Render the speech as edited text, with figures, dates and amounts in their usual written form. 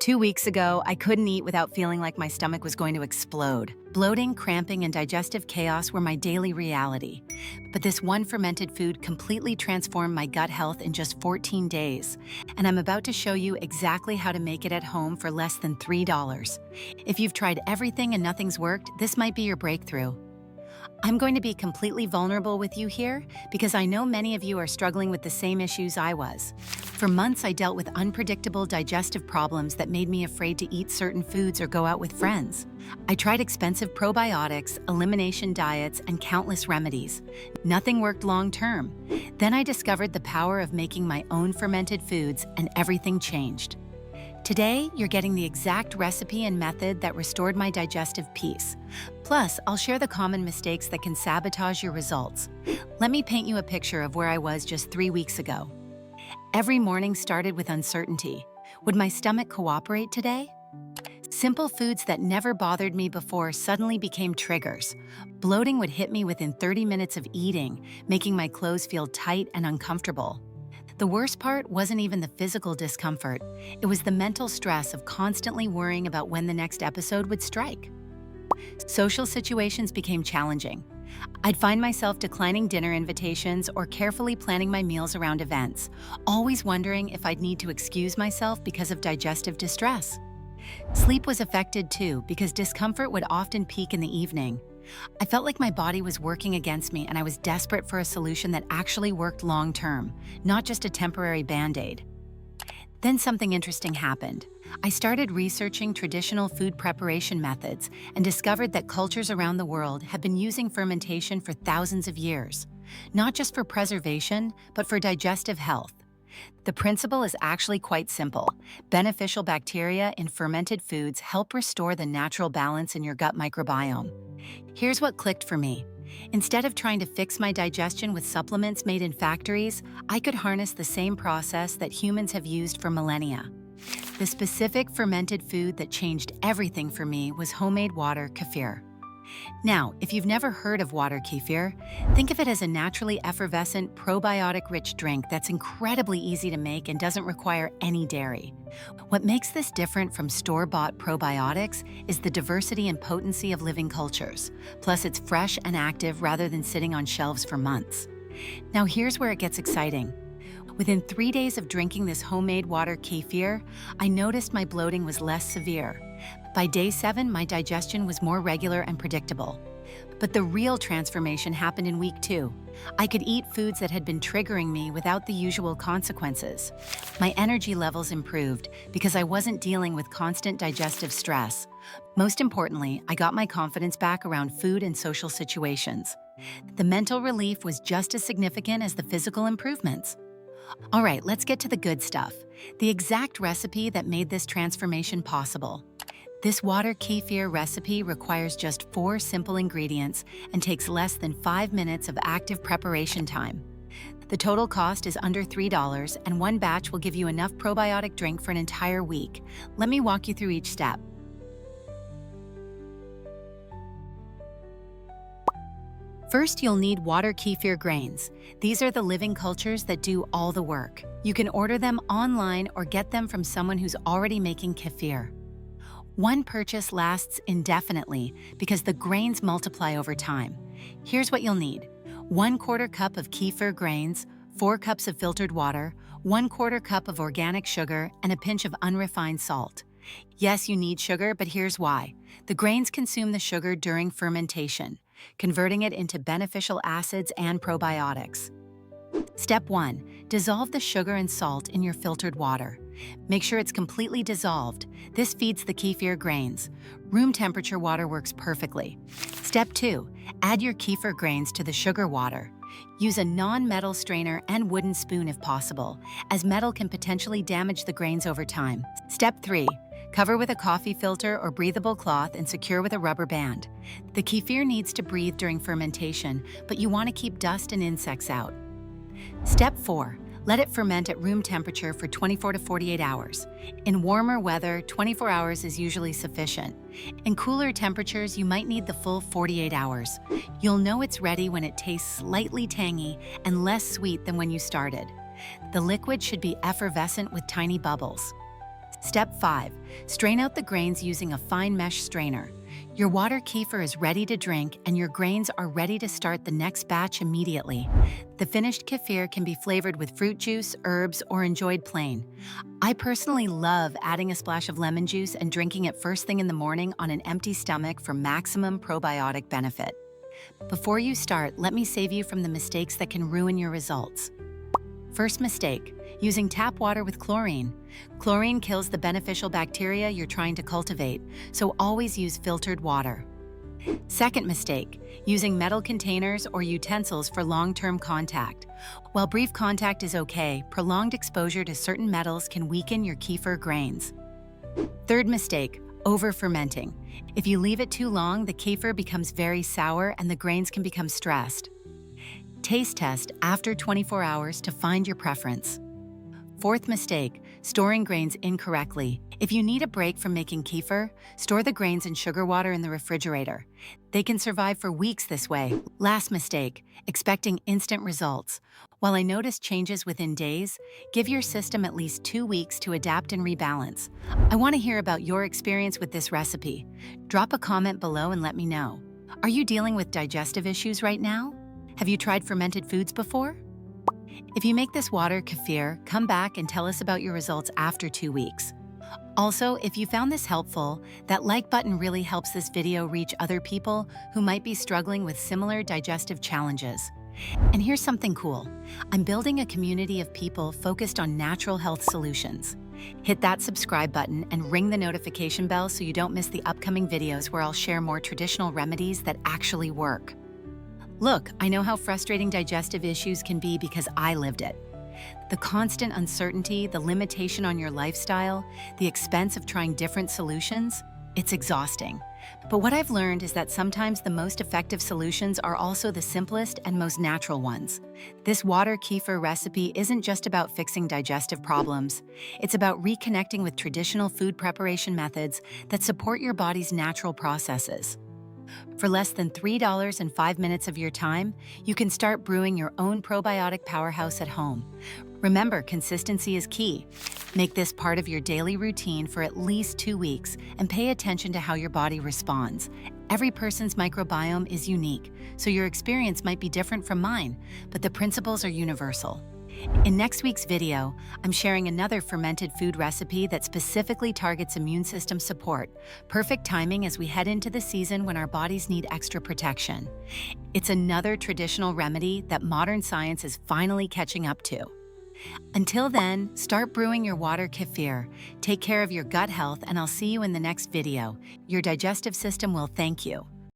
2 weeks ago, I couldn't eat without feeling like my stomach was going to explode. Bloating, cramping, and digestive chaos were my daily reality. But this one fermented food completely transformed my gut health in just 14 days. And I'm about to show you exactly how to make it at home for less than $3. If you've tried everything and nothing's worked, this might be your breakthrough. I'm going to be completely vulnerable with you here because I know many of you are struggling with the same issues I was. For months, I dealt with unpredictable digestive problems that made me afraid to eat certain foods or go out with friends. I tried expensive probiotics, elimination diets, and countless remedies. Nothing worked long-term. Then I discovered the power of making my own fermented foods, and everything changed. Today, you're getting the exact recipe and method that restored my digestive peace. Plus, I'll share the common mistakes that can sabotage your results. Let me paint you a picture of where I was just 3 weeks ago. Every morning started with uncertainty. Would my stomach cooperate today? Simple foods that never bothered me before suddenly became triggers. Bloating would hit me within 30 minutes of eating, making my clothes feel tight and uncomfortable. The worst part wasn't even the physical discomfort. It was the mental stress of constantly worrying about when the next episode would strike. Social situations became challenging. I'd find myself declining dinner invitations or carefully planning my meals around events, always wondering if I'd need to excuse myself because of digestive distress. Sleep was affected too because discomfort would often peak in the evening. I felt like my body was working against me and I was desperate for a solution that actually worked long-term, not just a temporary Band-Aid. Then something interesting happened. I started researching traditional food preparation methods and discovered that cultures around the world have been using fermentation for thousands of years, not just for preservation, but for digestive health. The principle is actually quite simple. Beneficial bacteria in fermented foods help restore the natural balance in your gut microbiome. Here's what clicked for me. Instead of trying to fix my digestion with supplements made in factories, I could harness the same process that humans have used for millennia. The specific fermented food that changed everything for me was homemade water kefir. Now, if you've never heard of water kefir, think of it as a naturally effervescent, probiotic-rich drink that's incredibly easy to make and doesn't require any dairy. What makes this different from store-bought probiotics is the diversity and potency of living cultures. Plus, it's fresh and active rather than sitting on shelves for months. Now, here's where it gets exciting. Within 3 days of drinking this homemade water kefir, I noticed my bloating was less severe. By day 7, my digestion was more regular and predictable. But the real transformation happened in week 2. I could eat foods that had been triggering me without the usual consequences. My energy levels improved because I wasn't dealing with constant digestive stress. Most importantly, I got my confidence back around food and social situations. The mental relief was just as significant as the physical improvements. All right, let's get to the good stuff. The exact recipe that made this transformation possible. This water kefir recipe requires just 4 simple ingredients and takes less than 5 minutes of active preparation time. The total cost is under $3, and one batch will give you enough probiotic drink for an entire week. Let me walk you through each step. First, you'll need water kefir grains. These are the living cultures that do all the work. You can order them online or get them from someone who's already making kefir. One purchase lasts indefinitely because the grains multiply over time. Here's what you'll need. 1/4 cup of kefir grains, 4 cups of filtered water, 1/4 cup of organic sugar, and a pinch of unrefined salt. Yes, you need sugar, but here's why. The grains consume the sugar during fermentation, converting it into beneficial acids and probiotics. Step 1. Dissolve the sugar and salt in your filtered water. Make sure it's completely dissolved. This feeds the kefir grains. Room temperature water works perfectly. Step 2. Add your kefir grains to the sugar water. Use a non-metal strainer and wooden spoon if possible, as metal can potentially damage the grains over time. Step 3. Cover with a coffee filter or breathable cloth and secure with a rubber band. The kefir needs to breathe during fermentation, but you want to keep dust and insects out. Step 4. Let it ferment at room temperature for 24 to 48 hours. In warmer weather, 24 hours is usually sufficient. In cooler temperatures, you might need the full 48 hours. You'll know it's ready when it tastes slightly tangy and less sweet than when you started. The liquid should be effervescent with tiny bubbles. Step 5. Strain out the grains using a fine mesh strainer. Your water kefir is ready to drink and your grains are ready to start the next batch immediately. The finished kefir can be flavored with fruit juice, herbs, or enjoyed plain. I personally love adding a splash of lemon juice and drinking it first thing in the morning on an empty stomach for maximum probiotic benefit. Before you start, let me save you from the mistakes that can ruin your results. First mistake, using tap water with chlorine. Chlorine kills the beneficial bacteria you're trying to cultivate, so always use filtered water. Second mistake, using metal containers or utensils for long-term contact. While brief contact is okay, prolonged exposure to certain metals can weaken your kefir grains. Third mistake, over-fermenting. If you leave it too long, the kefir becomes very sour and the grains can become stressed. Taste test after 24 hours to find your preference. Fourth mistake, storing grains incorrectly. If you need a break from making kefir, store the grains in sugar water in the refrigerator. They can survive for weeks this way. Last mistake, expecting instant results. While I noticed changes within days, give your system at least 2 weeks to adapt and rebalance. I want to hear about your experience with this recipe. Drop a comment below and let me know. Are you dealing with digestive issues right now? Have you tried fermented foods before? If you make this water kefir, come back and tell us about your results after 2 weeks. Also, if you found this helpful, that like button really helps this video reach other people who might be struggling with similar digestive challenges. And here's something cool. I'm building a community of people focused on natural health solutions. Hit that subscribe button and ring the notification bell so you don't miss the upcoming videos where I'll share more traditional remedies that actually work. Look, I know how frustrating digestive issues can be because I lived it. The constant uncertainty, the limitation on your lifestyle, the expense of trying different solutions, it's exhausting. But what I've learned is that sometimes the most effective solutions are also the simplest and most natural ones. This water kefir recipe isn't just about fixing digestive problems. It's about reconnecting with traditional food preparation methods that support your body's natural processes. For less than $3 and 5 minutes of your time, you can start brewing your own probiotic powerhouse at home. Remember, consistency is key. Make this part of your daily routine for at least 2 weeks and pay attention to how your body responds. Every person's microbiome is unique, so your experience might be different from mine, but the principles are universal. In next week's video, I'm sharing another fermented food recipe that specifically targets immune system support. Perfect timing as we head into the season when our bodies need extra protection. It's another traditional remedy that modern science is finally catching up to. Until then, start brewing your water kefir. Take care of your gut health and I'll see you in the next video. Your digestive system will thank you.